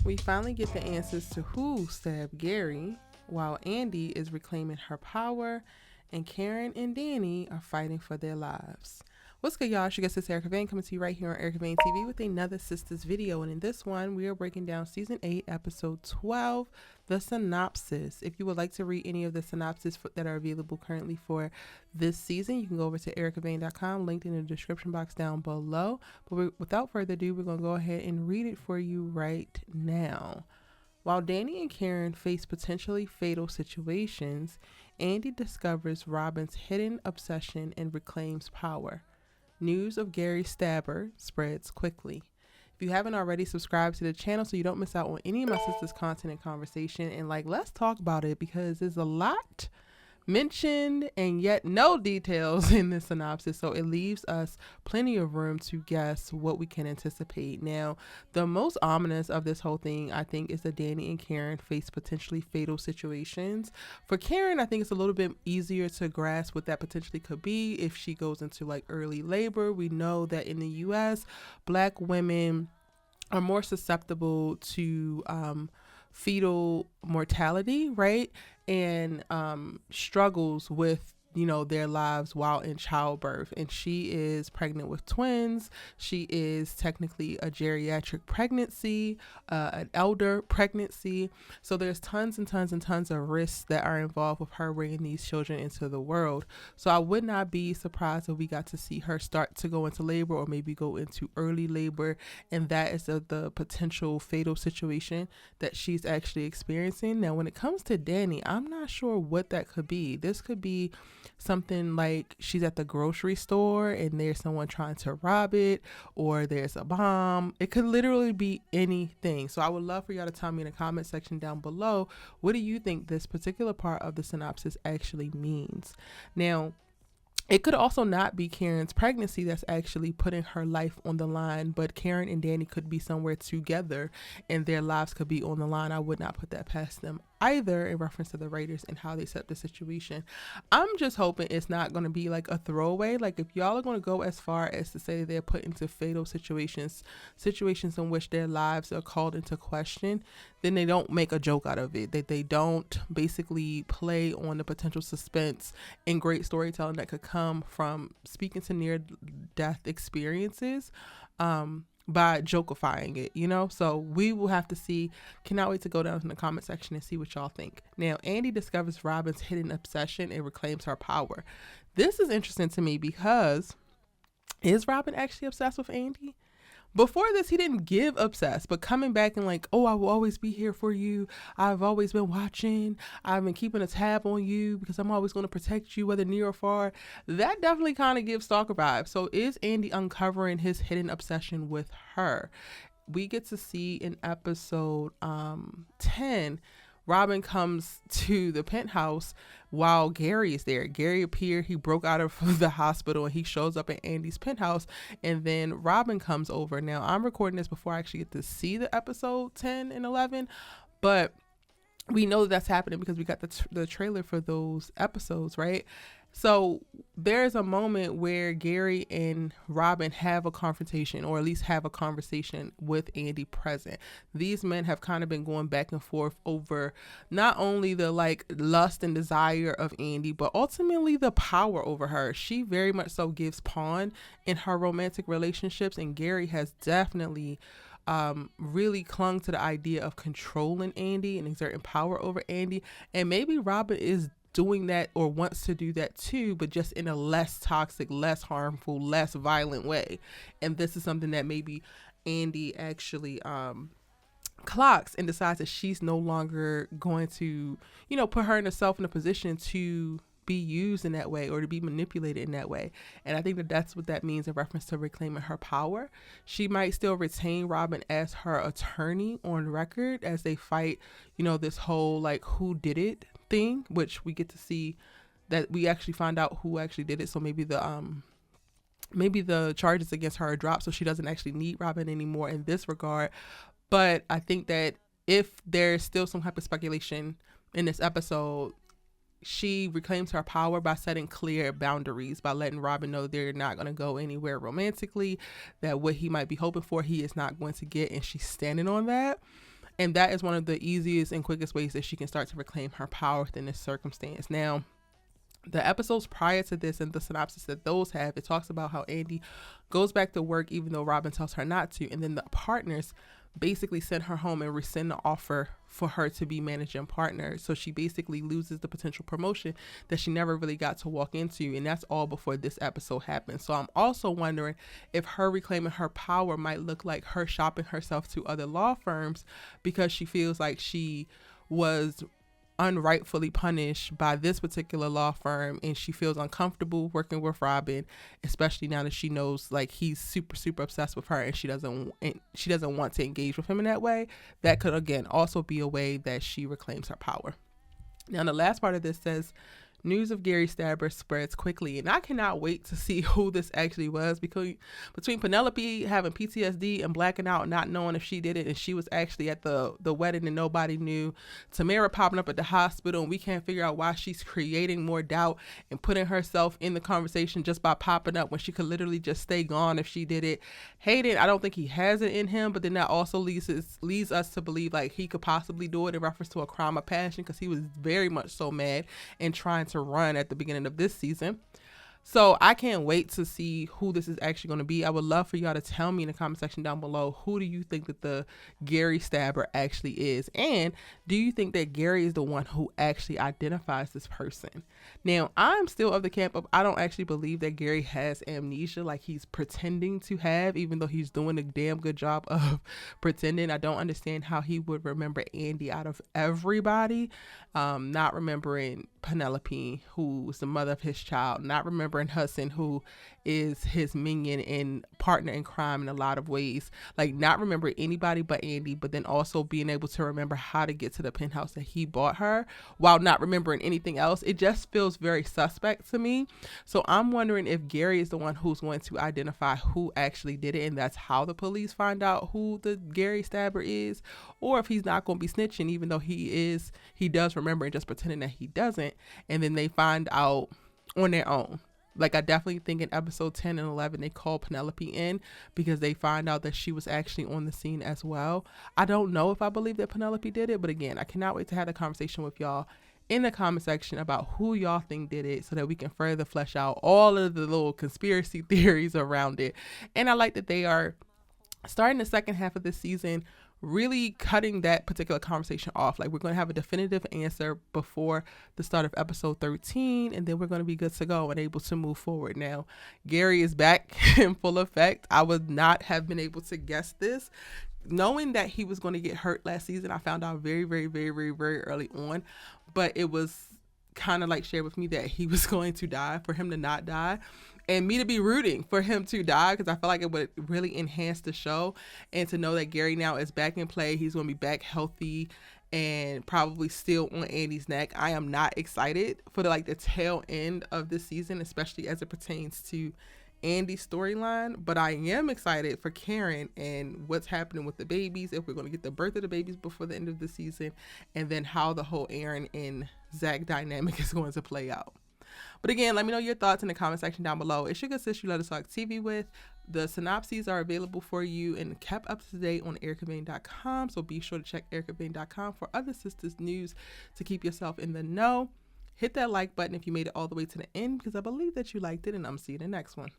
We finally get the answers to who stabbed Gary, while Andi is reclaiming her power, and Karen and Danni are fighting for their lives. What's good, y'all? It's your guest, Sister Erica Vane, coming to you right here on Erica Vane TV with another Sistas video. And in this one, we are breaking down Season 8, Episode 12, the Synopsis. If you would like to read any of the synopses that are available currently for this season, you can go over to ericavane.com, linked in the description box down below. But without further ado, we're going to go ahead and read it for you right now. While Danni and Karen face potentially fatal situations, Andi discovers Robin's hidden obsession and reclaims power. News of Gary's stabber spreads quickly. If you haven't already, subscribe to the channel so you don't miss out on any of my sisters' content and conversation. And let's talk about it, because there's a lot mentioned and yet no details in this synopsis, so it leaves us plenty of room to guess what we can anticipate. Now, the most ominous of this whole thing, I think, is that Danni and Karen face potentially fatal situations. For Karen, I think it's a little bit easier to grasp what that potentially could be if she goes into early labor. We know that in the US, Black women are more susceptible to fetal mortality, right? And struggles with their lives while in childbirth. And she is pregnant with twins. She is technically a geriatric pregnancy, an elder pregnancy. So there's tons and tons and tons of risks that are involved with her bringing these children into the world. So I would not be surprised if we got to see her start to go into labor, or maybe go into early labor, and that is the potential fatal situation that she's actually experiencing. Now, when it comes to Danni, I'm not sure what that could be. This could be something like she's at the grocery store and there's someone trying to rob it, or there's a bomb. It could literally be anything. So I would love for y'all to tell me in the comment section down below, what do you think this particular part of the synopsis actually means? Now, it could also not be Karen's pregnancy that's actually putting her life on the line, but Karen and Danni could be somewhere together and their lives could be on the line. I would not put that past them either, in reference to the writers and how they set the situation. I'm just hoping it's not going to be a throwaway. If y'all are going to go as far as to say they're put into fatal situations in which their lives are called into question, then they don't make a joke out of it. That they don't basically play on the potential suspense and great storytelling that could come from speaking to near-death experiences by jokifying it, So we will have to see. Cannot wait to go down in the comment section and see what y'all think. Now, Andi discovers Robin's hidden obsession and reclaims her power. This is interesting to me, because is Robin actually obsessed with Andi? Before this, he didn't give obsessed, but coming back and I will always be here for you. I've always been watching. I've been keeping a tab on you because I'm always going to protect you, whether near or far. That definitely kind of gives stalker vibes. So is Andi uncovering his hidden obsession with her? We get to see in episode 10, Robin comes to the penthouse while Gary is there. Gary appeared. He broke out of the hospital and he shows up at Andi's penthouse, and then Robin comes over. Now, I'm recording this before I actually get to see the episode 10 and 11, but we know that's happening because we got the trailer for those episodes, right? So there's a moment where Gary and Robin have a confrontation, or at least have a conversation with Andi present. These men have kind of been going back and forth over not only the lust and desire of Andi, but ultimately the power over her. She very much so gives pawn in her romantic relationships, and Gary has definitely really clung to the idea of controlling Andi and exerting power over Andi. And maybe Robin is doing that, or wants to do that too, but just in a less toxic, less harmful, less violent way. And this is something that maybe Andi actually clocks and decides that she's no longer going to, put herself in a position to be used in that way or to be manipulated in that way. And I think that that's what that means in reference to reclaiming her power. She might still retain Robin as her attorney on record as they fight, this whole who did it thing, which we get to see that we actually find out who actually did it. So maybe the charges against her are dropped, so she doesn't actually need Robin anymore in this regard. But I think that if there's still some type of speculation in this episode, she reclaims her power by setting clear boundaries, by letting Robin know they're not going to go anywhere romantically, that what he might be hoping for, he is not going to get, and she's standing on that. And that is one of the easiest and quickest ways that she can start to reclaim her power within this circumstance. Now, the episodes prior to this and the synopsis that those have, it talks about how Andi goes back to work even though Robin tells her not to. And then the partners basically send her home and rescind the offer for her to be managing partner. So she basically loses the potential promotion that she never really got to walk into. And that's all before this episode happened. So I'm also wondering if her reclaiming her power might look like her shopping herself to other law firms because she feels like she was unrightfully punished by this particular law firm, and she feels uncomfortable working with Robin, especially now that she knows like he's super obsessed with her, and she doesn't want to engage with him in that way. That could again also be a way that she reclaims her power. Now the last part of this says, news of Gary Stabber spreads quickly, and I cannot wait to see who this actually was, because between Penelope having PTSD and blacking out, not knowing if she did it, and she was actually at the wedding and nobody knew, Tamara popping up at the hospital and we can't figure out why she's creating more doubt and putting herself in the conversation just by popping up when she could literally just stay gone if she did it. Hayden, I don't think he has it in him, but then that also leads us to believe like he could possibly do it in reference to a crime of passion, because he was very much so mad and trying to run at the beginning of this season. So I can't wait to see who this is actually going to be. I would love for y'all to tell me in the comment section down below, who do you think that the Gary Stabber actually is? And do you think that Gary is the one who actually identifies this person? Now, I'm still of the camp of, I don't actually believe that Gary has amnesia like he's pretending to have, even though he's doing a damn good job of pretending. I don't understand how he would remember Andi out of everybody, not remembering Penelope, who's the mother of his child, not remembering Hudson, who is his minion and partner in crime in a lot of ways, like not remember anybody but Andi, but then also being able to remember how to get to the penthouse that he bought her while not remembering anything else. It just feels very suspect to me. So I'm wondering if Gary is the one who's going to identify who actually did it, and that's how the police find out who the Gary Stabber is, or if he's not going to be snitching, even though he does remember and just pretending that he doesn't, and then they find out on their own. Like, I definitely think in episode 10 and 11, they call Penelope in because they find out that she was actually on the scene as well. I don't know if I believe that Penelope did it, but again, I cannot wait to have a conversation with y'all in the comment section about who y'all think did it, so that we can further flesh out all of the little conspiracy theories around it. And I like that they are starting the second half of this season really cutting that particular conversation off. Like, we're going to have a definitive answer before the start of episode 13, and then we're going to be good to go and able to move forward. Now, Gary is back in full effect. I would not have been able to guess this. Knowing that he was going to get hurt last season, I found out very early on, but it was kind of like shared with me that he was going to die, for him to not die, and me to be rooting for him to die, because I feel like it would really enhance the show. And to know that Gary now is back in play, he's going to be back healthy and probably still on Andi's neck. I am not excited for the tail end of this season, especially as it pertains to Andi's storyline, but I am excited for Karen and what's happening with the babies, if we're going to get the birth of the babies before the end of the season, and then how the whole Aaron and Zach dynamic is going to play out. But again, let me know your thoughts in the comment section down below. It's your good sis, you Let Us Talk TV with. The synopses are available for you and kept up to date on ericavane.com, so be sure to check ericavane.com for other Sistas news to keep yourself in the know. Hit that like button if you made it all the way to the end, because I believe that you liked it, and I'm seeing you in the next one.